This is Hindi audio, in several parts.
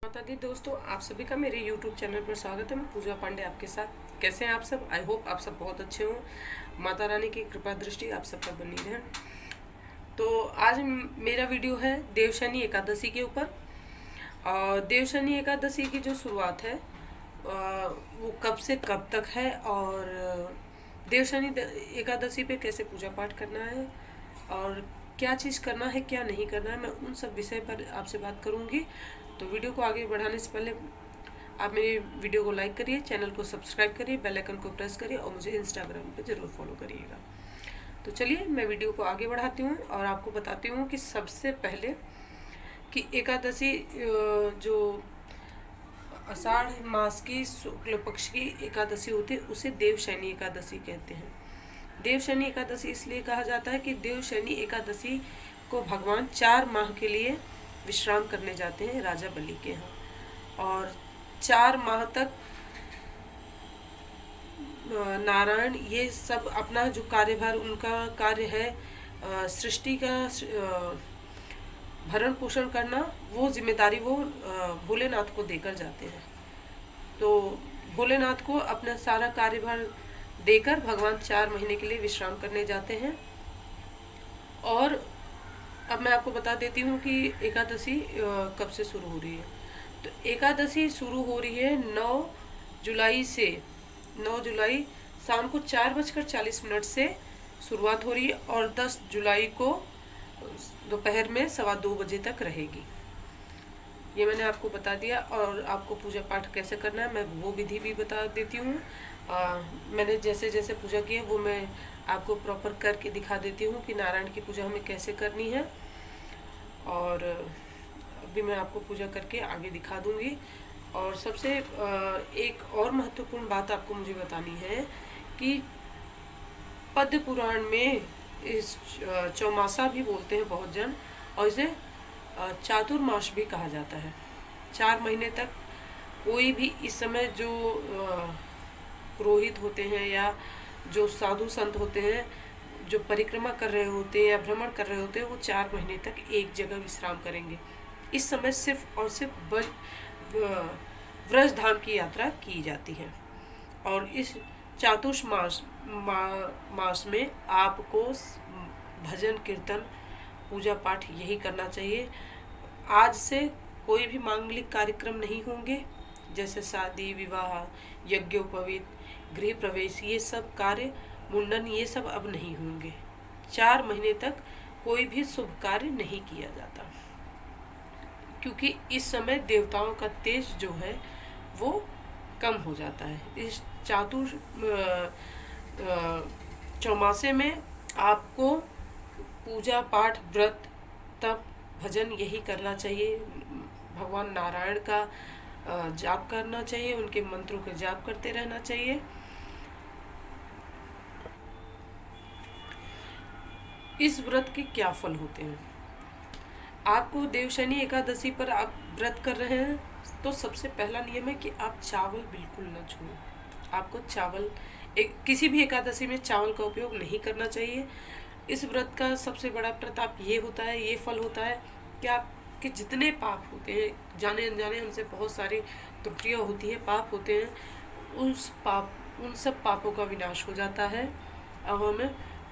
माता दी दोस्तों, आप सभी का मेरे YouTube चैनल पर स्वागत है। मैं पूजा पांडे आपके साथ। कैसे हैं आप सब? आई होप आप सब बहुत अच्छे हों। माता रानी की कृपा दृष्टि आप सब पर बनी रहे। तो आज मेरा वीडियो है देवशनी एकादशी के ऊपर। और देवशनी एकादशी की जो शुरुआत है वो कब से कब तक है, और देवशनी एकादशी पे कैसे पूजा पाठ करना है, और क्या चीज़ करना है क्या नहीं करना है, मैं उन सब विषय पर आपसे बात करूंगी। तो वीडियो को आगे बढ़ाने से पहले आप मेरी वीडियो को लाइक करिए, चैनल को सब्सक्राइब करिए, बेल आइकन को प्रेस करिए और मुझे इंस्टाग्राम पे ज़रूर फॉलो करिएगा। तो चलिए मैं वीडियो को आगे बढ़ाती हूँ और आपको बताती हूँ कि सबसे पहले कि एकादशी जो आषाढ़ मास की शुक्ल पक्ष की एकादशी होती है उसे देवशनी एकादशी कहते हैं। देवशनी एकादशी इसलिए कहा जाता है कि देवशनी एकादशी को भगवान 4 माह के लिए विश्राम करने जाते हैं राजा बलि के यहाँ, और 4 माह तक नारायण ये सब अपना जो कार्यभार उनका कार्य है सृष्टि का भरण पोषण करना, वो जिम्मेदारी वो भोलेनाथ को देकर जाते हैं। तो भोलेनाथ को अपना सारा कार्यभार देकर भगवान 4 महीने के लिए विश्राम करने जाते हैं। और अब मैं आपको बता देती हूँ कि एकादशी कब से शुरू हो रही है। तो एकादशी शुरू हो रही है 9 जुलाई से। 9 जुलाई शाम को 4:40 से शुरुआत हो रही है और 10 जुलाई को दोपहर में 2:15 तक रहेगी। ये मैंने आपको बता दिया। और आपको पूजा पाठ कैसे करना है मैं वो विधि भी बता देती हूँ। मैंने जैसे जैसे पूजा की है वो मैं आपको प्रॉपर करके दिखा देती हूँ कि नारायण की पूजा हमें कैसे करनी है। और अभी मैं आपको पूजा करके आगे दिखा दूँगी। और सबसे एक और महत्वपूर्ण बात आपको मुझे बतानी है कि पद्म पुराण में इस चौमासा भी बोलते हैं बहुत जन, और इसे चातुर्मास भी कहा जाता है। 4 महीने तक कोई भी इस समय जो पुरोहित होते हैं या जो साधु संत होते हैं जो परिक्रमा कर रहे होते हैं या भ्रमण कर रहे होते हैं, वो 4 महीने तक एक जगह विश्राम करेंगे। इस समय सिर्फ और सिर्फ व्रज धाम की यात्रा की जाती है। और इस चातुर्मास मास में आपको भजन कीर्तन पूजा पाठ यही करना चाहिए। आज से कोई भी मांगलिक कार्यक्रम नहीं होंगे, जैसे शादी विवाह यज्ञोपवीत गृह प्रवेश, ये सब कार्य मुंडन ये सब अब नहीं होंगे। 4 महीने तक कोई भी शुभ कार्य नहीं किया जाता, क्योंकि इस समय देवताओं का तेज जो है वो कम हो जाता है। इस चौमासे में आपको पूजा पाठ व्रत तप भजन यही करना चाहिए। भगवान नारायण का जाप करना चाहिए, उनके मंत्रों का जाप करते रहना चाहिए। इस व्रत के क्या फल होते हैं? आपको देवशनी एकादशी पर आप व्रत कर रहे हैं तो सबसे पहला नियम है कि आप चावल बिल्कुल न छुएं। आपको चावल किसी भी एकादशी में चावल का उपयोग नहीं करना चाहिए। इस व्रत का सबसे बड़ा प्रताप ये होता है, ये फल होता है कि आपके जितने पाप होते हैं, जाने अनजाने हमसे बहुत सारी त्रुटियाँ होती हैं, पाप होते हैं, उन सब पापों का विनाश हो जाता है। अब हमें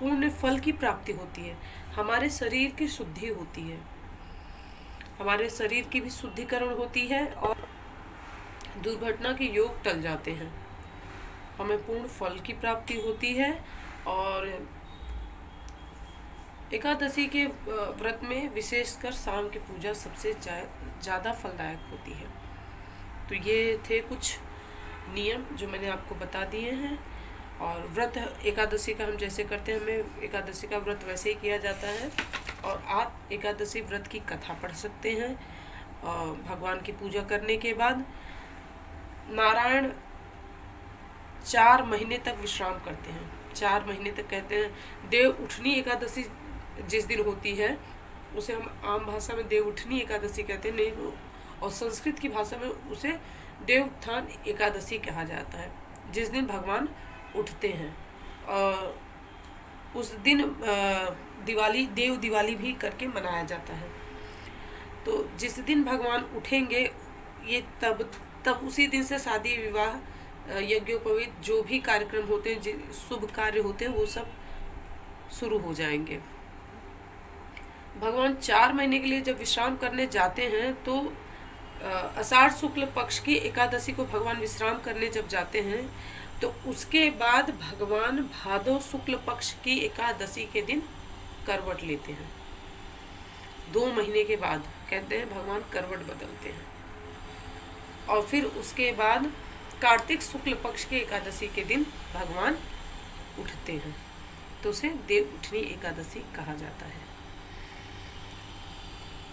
पूर्ण फल की प्राप्ति होती है। हमारे शरीर की शुद्धि होती है, हमारे शरीर की भी शुद्धिकरण होती है और दुर्घटना के योग टल जाते हैं। हमें पूर्ण फल की प्राप्ति होती है। और एकादशी के व्रत में विशेषकर शाम की पूजा सबसे ज़्यादा फलदायक होती है। तो ये थे कुछ नियम जो मैंने आपको बता दिए हैं। और व्रत एकादशी का हम जैसे करते हैं, हमें एकादशी का व्रत वैसे ही किया जाता है। और आप एकादशी व्रत की कथा पढ़ सकते हैं। भगवान की पूजा करने के बाद नारायण 4 महीने तक विश्राम करते हैं। 4 महीने तक कहते हैं। देव उठनी एकादशी जिस दिन होती है उसे हम आम भाषा में देव उठनी एकादशी कहते हैं, नहीं, और संस्कृत की भाषा में उसे देव उत्थान एकादशी कहा जाता है, जिस दिन भगवान उठते हैं। और उस दिन दिवाली भी करके मनाया जाता है। तो जिस दिन भगवान उठेंगे ये तब उसी दिन से शादी विवाह यज्ञोपवीत जो भी कार्यक्रम होते हैं, शुभ कार्य होते हैं, वो सब शुरू हो जाएंगे। भगवान 4 महीने के लिए जब विश्राम करने जाते हैं तो आषाढ़ शुक्ल पक्ष की एकादशी को भगवान विश्राम करने जब जाते हैं तो उसके बाद भगवान भादव शुक्ल पक्ष की एकादशी के दिन करवट लेते हैं। 2 महीने के बाद कहते हैं भगवान करवट बदलते हैं। और फिर उसके बाद कार्तिक शुक्ल पक्ष के एकादशी के दिन भगवान उठते हैं, तो उसे देव उठनी एकादशी कहा जाता है।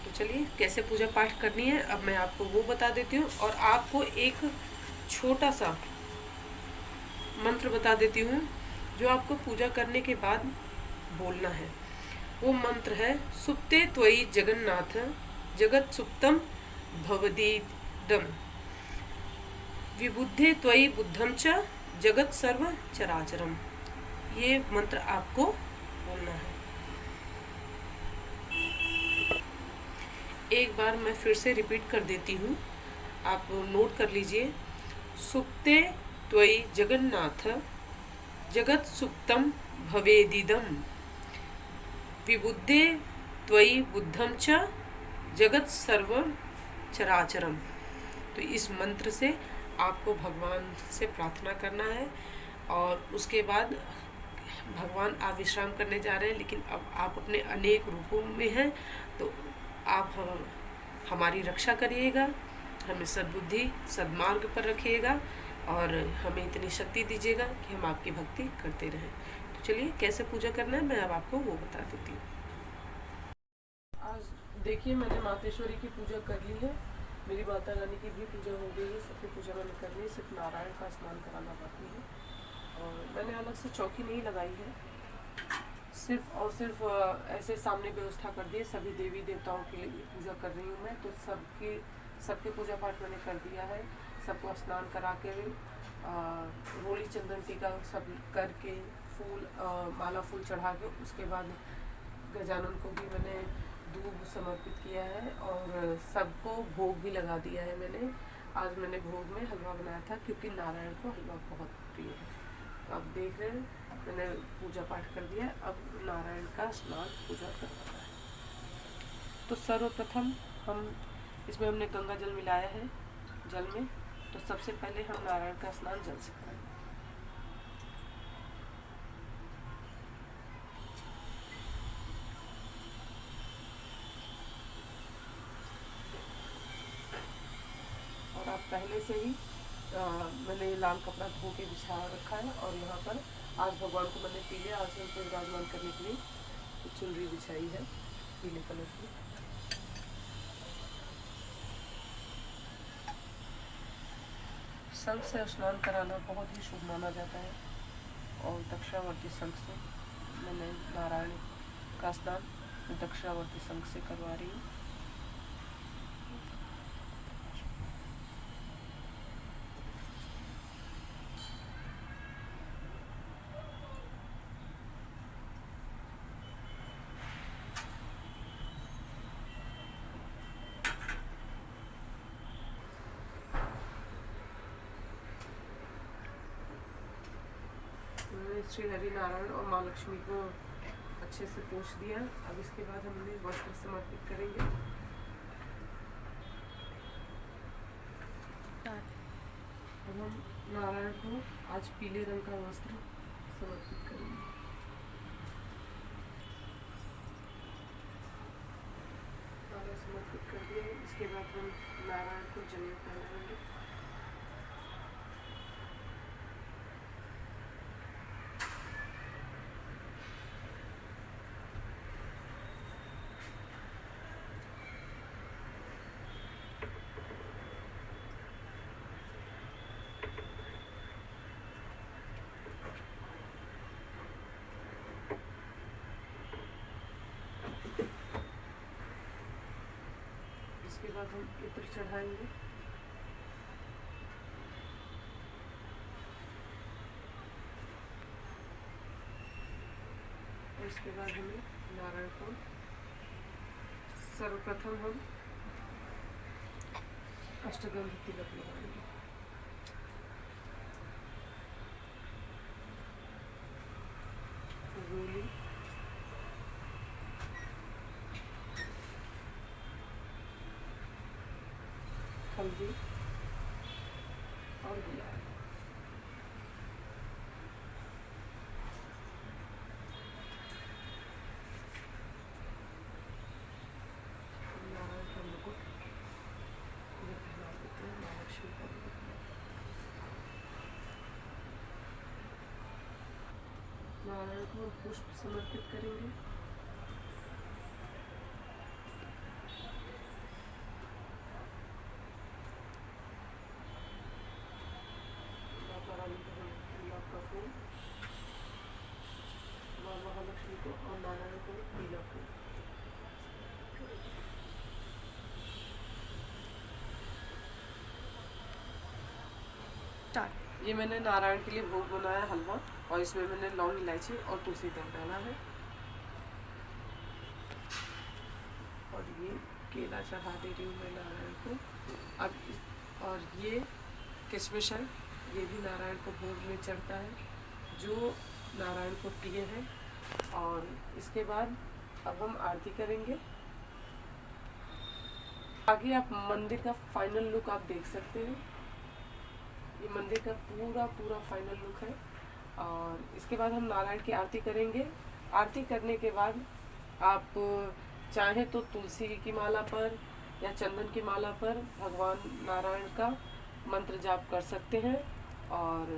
तो चलिए कैसे पूजा पाठ करनी है अब मैं आपको वो बता देती हूँ, और आपको एक छोटा सा मंत्र बता देती हूँ जो आपको पूजा करने के बाद बोलना है। वो मंत्र है सुप्ते त्वयि जगन्नाथ जगत सुप्तम भवदीदम विबुद्धे त्वयि बुद्धम च जगत सर्व चराचरम। ये मंत्र आपको बोलना है। एक बार मैं फिर से रिपीट कर देती हूँ, आप नोट कर लीजिए। सुप्ते त्वयि जगन्नाथ जगत सुप्तम भवेदिदम विबुद्धे त्वयि बुद्धम च जगत सर्व चराचरम। तो इस मंत्र से आपको भगवान से प्रार्थना करना है। और उसके बाद भगवान आप विश्राम करने जा रहे हैं, लेकिन अब आप अपने अनेक रूपों में हैं, तो आप हमारी रक्षा करिएगा, हमें सद्बुद्धि सद्मार्ग पर रखिएगा और हमें इतनी शक्ति दीजिएगा कि हम आपकी भक्ति करते रहें। तो चलिए कैसे पूजा करना है मैं अब आपको वो बता देती हूँ। आज देखिए मैंने मातेश्वरी की पूजा कर ली है, मेरी माता रानी की भी पूजा हो गई है, सबकी पूजा मैंने कर ली है, सिर्फ नारायण का स्नान कराना बाकी है। और मैंने अलग से चौकी नहीं लगाई है, सिर्फ ऐसे सामने व्यवस्था कर दी है। सभी देवी देवताओं के लिए पूजा कर रही हूँ मैं, तो सबके पूजा पाठ मैंने कर दिया है। सबको स्नान करा के रोली चंदन टीका सब करके फूल माला फूल चढ़ा के उसके बाद गजानन को भी मैंने दूध समर्पित किया है और सबको भोग भी लगा दिया है मैंने। आज मैंने भोग में हलवा बनाया था क्योंकि नारायण को हलवा बहुत प्रिय है। तो आप देख रहे हैं मैंने पूजा पाठ कर दिया। अब नारायण का स्नान पूजा करवाना है। तो सर्वप्रथम इसमें हमने गंगा जल मिलाया है जल में, तो सबसे पहले हम नारायण का स्नान जल से करें। और आप पहले से ही मैंने लाल कपड़ा धो के बिछा रखा है और यहाँ पर आज भगवान को मैंने पीले आसन पर विराजमान करने के लिए चुनरी बिछाई है पीले कलर की। शंख से स्नान कराना बहुत ही शुभ माना जाता है और दक्षिणावर्ती शंख से मैंने नारायण का स्नान दक्षिणावर्ती शंख से करवा रही हूँ। श्री हरि नारायण और माँ लक्ष्मी को अच्छे से पोंछ दिया। अब इसके बाद हमने वस्त्र समर्पित करेंगे। अब हम नारायण को आज पीले रंग का वस्त्र समर्पित करेंगे। माला समर्पित कर दिया है। इसके बाद हम नारायण को जनेऊ पहनाएंगे। इसके बाद हम इत्र चढ़ाएंगे। और इसके बाद हमें नारायण को सर्वप्रथम हम अष्टगंध तिलक लगाएंगे। रोली, हल्दी और गुलाब। नारायण का मुकुट ये पहना देते हैं, महालक्ष्मी का मुकुट। नारायण को हम पुष्प समर्पित करेंगे। माता रानी को हम गुलाब का फूल, माँ महालक्ष्मी को और नारायण को पीला फूल। ये मैंने नारायण के लिए भोग बनाया हलवा, और इसमें मैंने लौंग, इलायची और तुलसी दल डाला है। और ये केला चढ़ा दे रही हूँ मैं नारायण को। अब और ये किशमिश है, ये भी नारायण को भोग में चढ़ता है, जो नारायण को प्रिय है। और इसके बाद अब हम आरती करेंगे। आगे आप मंदिर का फाइनल लुक आप देख सकते हैं। ये मंदिर का पूरा फाइनल लुक है। और इसके बाद हम नारायण की आरती करेंगे। आरती करने के बाद आप चाहे तो तुलसी की माला पर या चंदन की माला पर भगवान नारायण का मंत्र जाप कर सकते हैं, और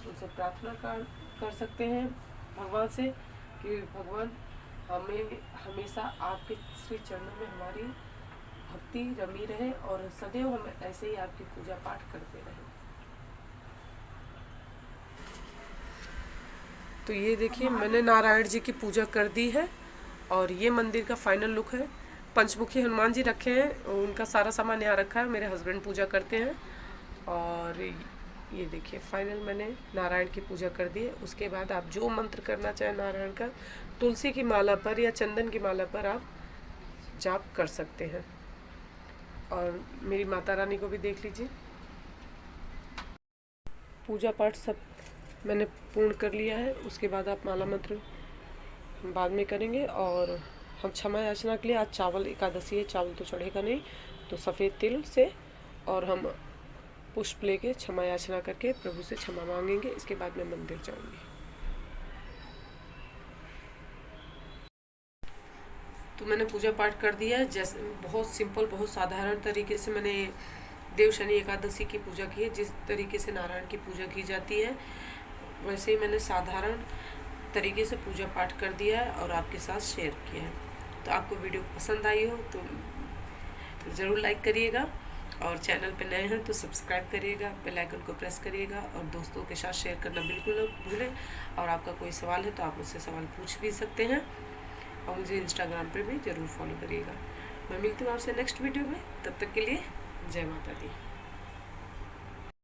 उनसे प्रार्थना कर सकते हैं भगवान से कि भगवान हमें हमेशा आपके श्री चरणों में हमारी भक्ति रमी रहे, और सदैव हम ऐसे ही आपकी पूजा पाठ करते रहें। तो ये देखिए, मैंने नारायण जी की पूजा कर दी है, और ये मंदिर का फाइनल लुक है। पंचमुखी हनुमान जी रखे हैं, उनका सारा सामान यहाँ रखा है, मेरे हस्बैंड पूजा करते हैं। और ये देखिए फाइनल मैंने नारायण की पूजा कर दी है। उसके बाद आप जो मंत्र करना चाहें नारायण का, तुलसी की माला पर या चंदन की माला पर आप जाप कर सकते हैं। और मेरी माता रानी को भी देख लीजिए। पूजा पाठ सब मैंने पूर्ण कर लिया है। उसके बाद आप माला मंत्र बाद में करेंगे। और हम क्षमा याचना के लिए, आज चावल एकादशी है, चावल तो चढ़ेगा नहीं, तो सफ़ेद तिल से और हम पुष्प लेके क्षमा याचना करके प्रभु से क्षमा मांगेंगे। इसके बाद मैं मंदिर जाऊंगी। तो मैंने पूजा पाठ कर दिया। जैसे बहुत सिंपल, बहुत साधारण तरीके से मैंने देव शनि एकादशी की पूजा की है। जिस तरीके से नारायण की पूजा की जाती है, वैसे ही मैंने साधारण तरीके से पूजा पाठ कर दिया है और आपके साथ शेयर किया है। तो आपको वीडियो पसंद आई हो तो ज़रूर लाइक करिएगा, और चैनल पे नए हैं तो सब्सक्राइब करिएगा, बेल आइकन को प्रेस करिएगा, और दोस्तों के साथ शेयर करना बिल्कुल न भूलें। और आपका कोई सवाल है तो आप मुझसे सवाल पूछ भी सकते हैं, और मुझे इंस्टाग्राम पे भी ज़रूर फॉलो करिएगा। मैं मिलती हूँ आपसे नेक्स्ट वीडियो में। तब तक के लिए जय माता दी।